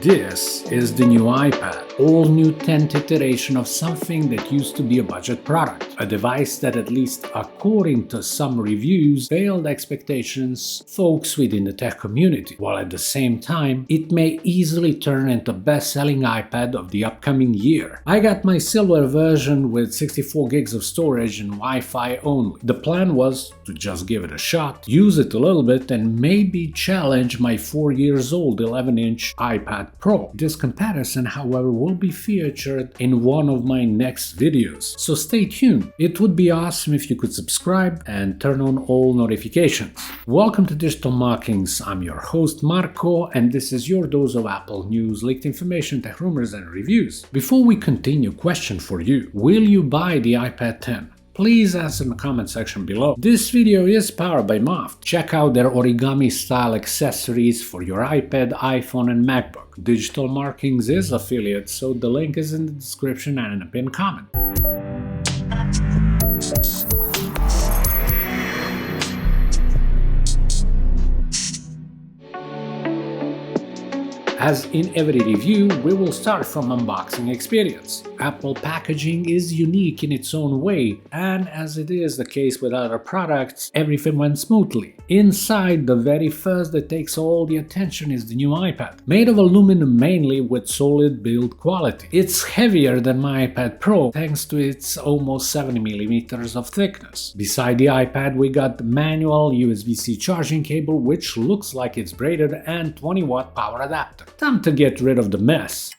This is the new iPad, all new 10th iteration of something that used to be a budget product, a device that, at least according to some reviews, failed expectations folks within the tech community, while at the same time it may easily turn into best-selling iPad of the upcoming year. I got my silver version with 64 gigs of storage and Wi-Fi only. The plan was to just give it a shot, use it a little bit, and maybe challenge my 4 years old 11-inch iPad Pro. This comparison, however, will be featured in one of my next videos, so stay tuned. It would be awesome if you could subscribe and turn on all notifications. Welcome to Digital Markings. I'm your host Marco, and this is your dose of Apple news, leaked information, tech rumors, and reviews. Before we continue, question for you: will you buy the iPad 10? Please answer in the comment section below. This video is powered by MOFT. Check out their origami-style accessories for your iPad, iPhone, and MacBook. Digital Markings is affiliate, so the link is in the description and in the pinned comment. As in every review, we will start from unboxing experience. Apple packaging is unique in its own way, and as it is the case with other products, everything went smoothly. Inside, the very first that takes all the attention is the new iPad, made of aluminum mainly with solid build quality. It's heavier than my iPad Pro thanks to its almost 70mm of thickness. Beside the iPad, we got the manual USB-C charging cable, which looks like it's braided, and 20-watt power adapter. Time to get rid of the mess.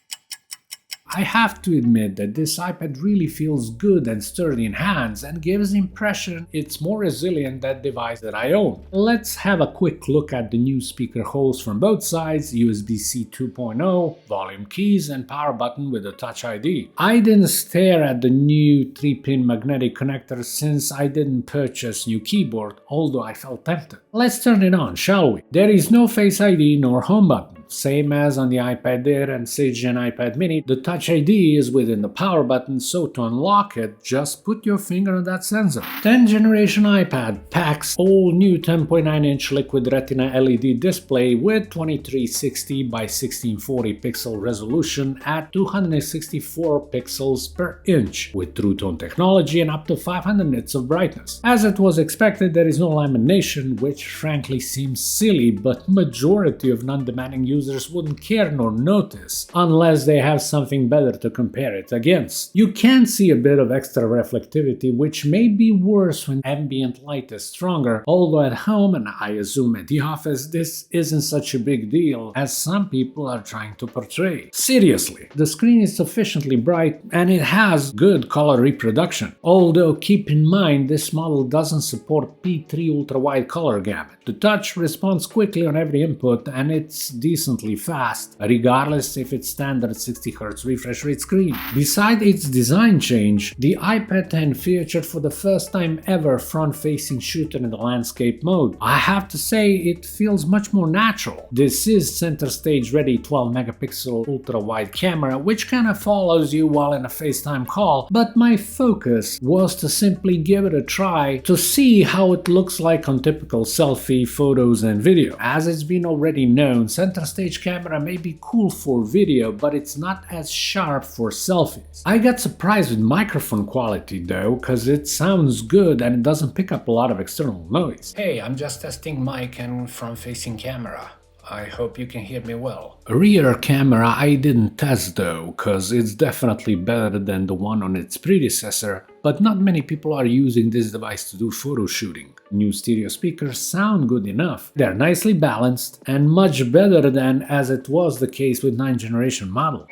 I have to admit that this iPad really feels good and sturdy in hands and gives the impression it's more resilient than the device that I own. Let's have a quick look at the new speaker holes from both sides, USB-C 2.0, volume keys, and power button with a Touch ID. I didn't stare at the new 3-pin magnetic connector since I didn't purchase new keyboard, although I felt tempted. Let's turn it on, shall we? There is no Face ID nor home button. Same as on the iPad Air and 6th Gen iPad mini, the Touch ID is within the power button, so to unlock it, just put your finger on that sensor. 10th generation iPad packs all new 10.9-inch liquid retina LED display with 2360 by 1640 pixel resolution at 264 pixels per inch, with True Tone technology and up to 500 nits of brightness. As it was expected, there is no lamination, which frankly seems silly, but majority of non-demanding users wouldn't care nor notice unless they have something better to compare it against. You can see a bit of extra reflectivity, which may be worse when ambient light is stronger, although at home, and I assume at the office, this isn't such a big deal as some people are trying to portray. Seriously, the screen is sufficiently bright and it has good color reproduction, although keep in mind this model doesn't support P3 ultra-wide color gamut. The touch responds quickly on every input and it's decently fast, regardless if it's standard 60Hz refresh rate screen. Besides its design change, the iPad 10 featured for the first time ever front-facing shooter in the landscape mode. I have to say it feels much more natural. This is center stage ready 12-megapixel ultra-wide camera, which kinda follows you while in a FaceTime call, but my focus was to simply give it a try to see how it looks like on typical selfie photos and video. As it's been already known, center stage camera may be cool for video, but it's not as sharp for selfies. I got surprised with microphone quality though, cause it sounds good and it doesn't pick up a lot of external noise. Hey, I'm just testing mic and front-facing camera. I hope you can hear me well. Rear camera I didn't test though, cause it's definitely better than the one on its predecessor, but not many people are using this device to do photo shooting. New stereo speakers sound good enough. They're nicely balanced and much better than as it was the case with 9th generation model.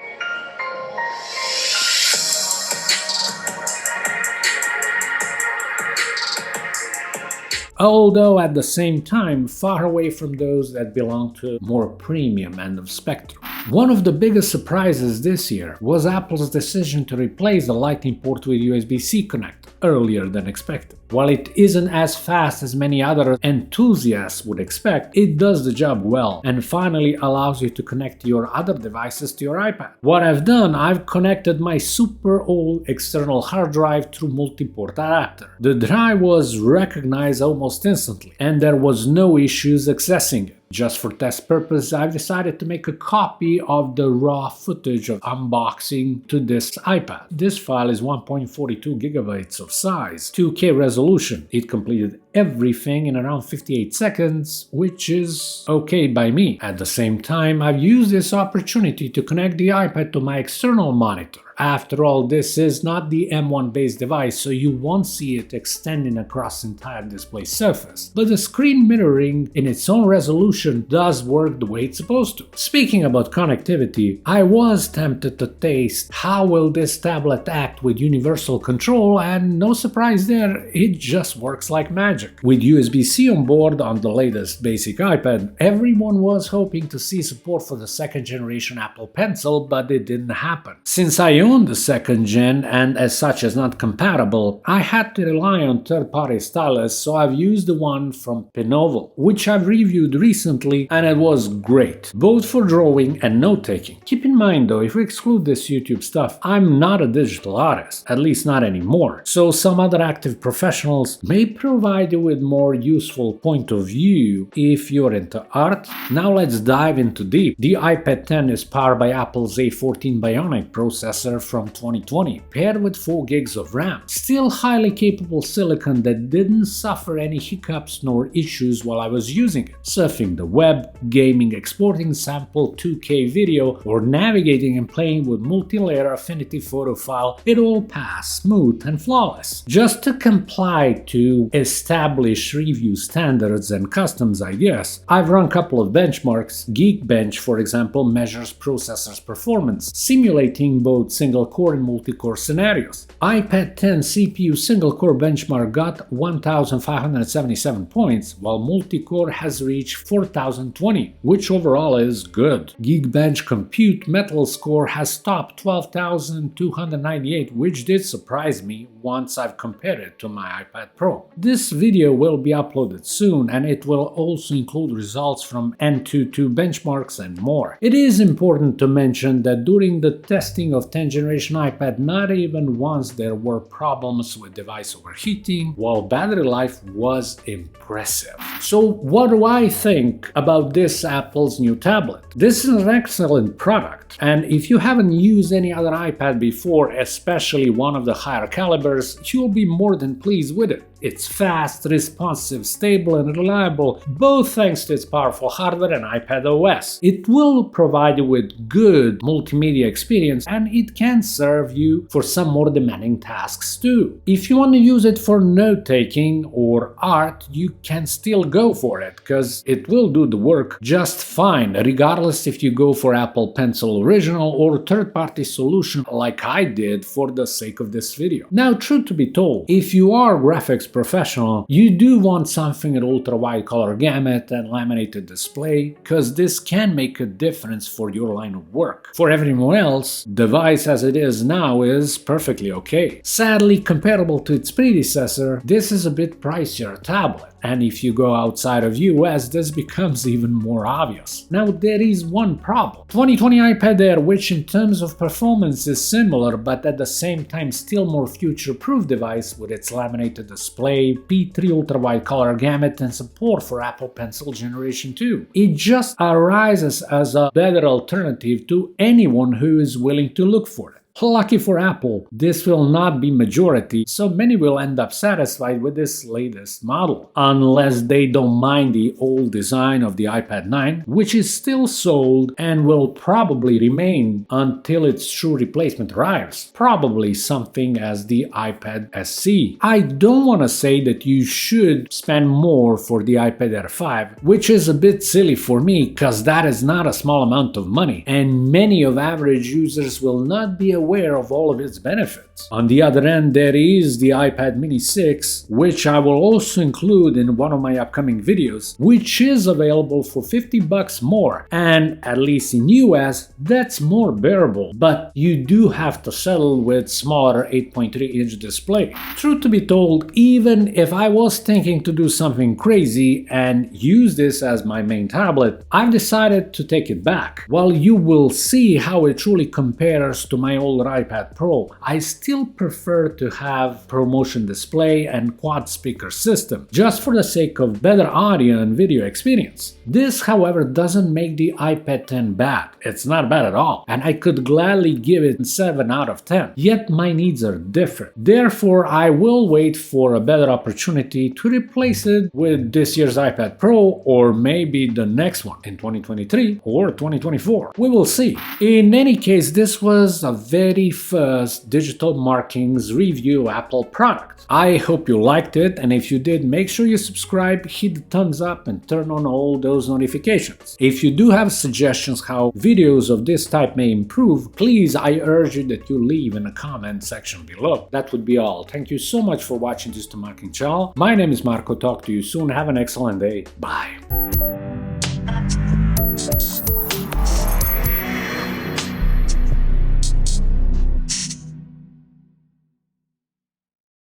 Although at the same time far away from those that belong to more premium end of spectrum. One of the biggest surprises this year was Apple's decision to replace the Lightning port with USB-C connector earlier than expected. While it isn't as fast as many other enthusiasts would expect, it does the job well and finally allows you to connect your other devices to your iPad. What I've done, I've connected my super old external hard drive through multi-port adapter. The drive was recognized almost instantly and there was no issues accessing it. Just for test purpose, I've decided to make a copy of the raw footage of unboxing to this iPad. This file is 1.42 gigabytes of size, 2K resolution. It completed everything in around 58 seconds, which is okay by me. At the same time, I've used this opportunity to connect the iPad to my external monitor. After all, this is not the M1 based device, so you won't see it extending across the entire display surface. But the screen mirroring in its own resolution does work the way it's supposed to. Speaking about connectivity, I was tempted to taste how will this tablet act with universal control, and no surprise there, it just works like magic. With USB-C on board on the latest basic iPad, everyone was hoping to see support for the second generation Apple Pencil, but it didn't happen. Since I own the second gen and as such is not compatible, I had to rely on third-party stylus, so I've used the one from Pinovel, which I've reviewed recently and it was great, both for drawing and note-taking. Keep in mind though, if we exclude this YouTube stuff, I'm not a digital artist, at least not anymore, so some other active professionals may provide you with more useful point of view if you're into art. Now let's dive into deep. The iPad 10 is powered by Apple's A14 Bionic processor from 2020, paired with 4 gigs of RAM. Still highly capable silicon that didn't suffer any hiccups nor issues while I was using it. Surfing the web, gaming, exporting sample 2K video, or navigating and playing with multi-layer Affinity photo file, it all passed smooth and flawless. Just to comply to established review standards and customs ideas, I've run a couple of benchmarks. Geekbench, for example, measures processor's performance, simulating both single-core and multi-core scenarios. iPad 10 CPU single-core benchmark got 1,577 points, while multi-core has reached 4,020, which overall is good. Geekbench Compute Metal score has topped 12,298, which did surprise me once I've compared it to my iPad Pro. This video will be uploaded soon, and it will also include results from N22 benchmarks and more. It is important to mention that during the testing of 10th generation iPad, not even once there were problems with device overheating, while battery life was impressive. So what do I think about this Apple's new tablet? This is an excellent product, and if you haven't used any other iPad before, especially one of the higher calibers, you'll be more than pleased with it. It's fast, responsive, stable and reliable, both thanks to its powerful hardware and iPad OS. It will provide you with good multimedia experience, and it can serve you for some more demanding tasks too. If you want to use it for note-taking or art, you can still go for it, because it will do the work just fine, regardless if you go for Apple Pencil Original or third-party solution like I did for the sake of this video. Now, truth to be told, if you are graphics professional, you do want something at ultra-wide color gamut and laminated display, because this can make a difference for your line of work. For everyone else, device as it is now is perfectly okay. Sadly, comparable to its predecessor, this is a bit pricier tablet. And if you go outside of US, this becomes even more obvious. Now there is one problem. 2020 iPad Air, which in terms of performance is similar but at the same time still more future-proof device with its laminated display, P3 ultra-wide color gamut and support for Apple Pencil Generation 2. It just arises as a better alternative to anyone who is willing to look for it. Lucky for Apple, this will not be majority, so many will end up satisfied with this latest model, unless they don't mind the old design of the iPad 9, which is still sold and will probably remain until its true replacement arrives, probably something as the iPad SE. I don't want to say that you should spend more for the iPad Air 5, which is a bit silly for me, cause that is not a small amount of money, and many of average users will not be aware of all of its benefits. On the other end, there is the iPad mini 6, which I will also include in one of my upcoming videos, which is available for $50 more, and at least in US, that's more bearable, but you do have to settle with smaller 8.3-inch display. Truth to be told, even if I was thinking to do something crazy and use this as my main tablet, I've decided to take it back. While you will see how it truly compares to my old older iPad Pro, I still prefer to have ProMotion display and quad speaker system, just for the sake of better audio and video experience. This, however, doesn't make the iPad 10 bad. It's not bad at all, and I could gladly give it 7 out of 10. Yet my needs are different. Therefore, I will wait for a better opportunity to replace it with this year's iPad Pro, or maybe the next one in 2023 or 2024. We will see. In any case, this was a very first Digital Markings review Apple product. I hope you liked it, and if you did, make sure you subscribe, hit the thumbs up, and turn on all those notifications. If you do have suggestions how videos of this type may improve, please, I urge you that you leave in the comment section below. That would be all. Thank you so much for watching Digital Marketing channel. My name is Marco. Talk to you soon. Have an excellent day. Bye.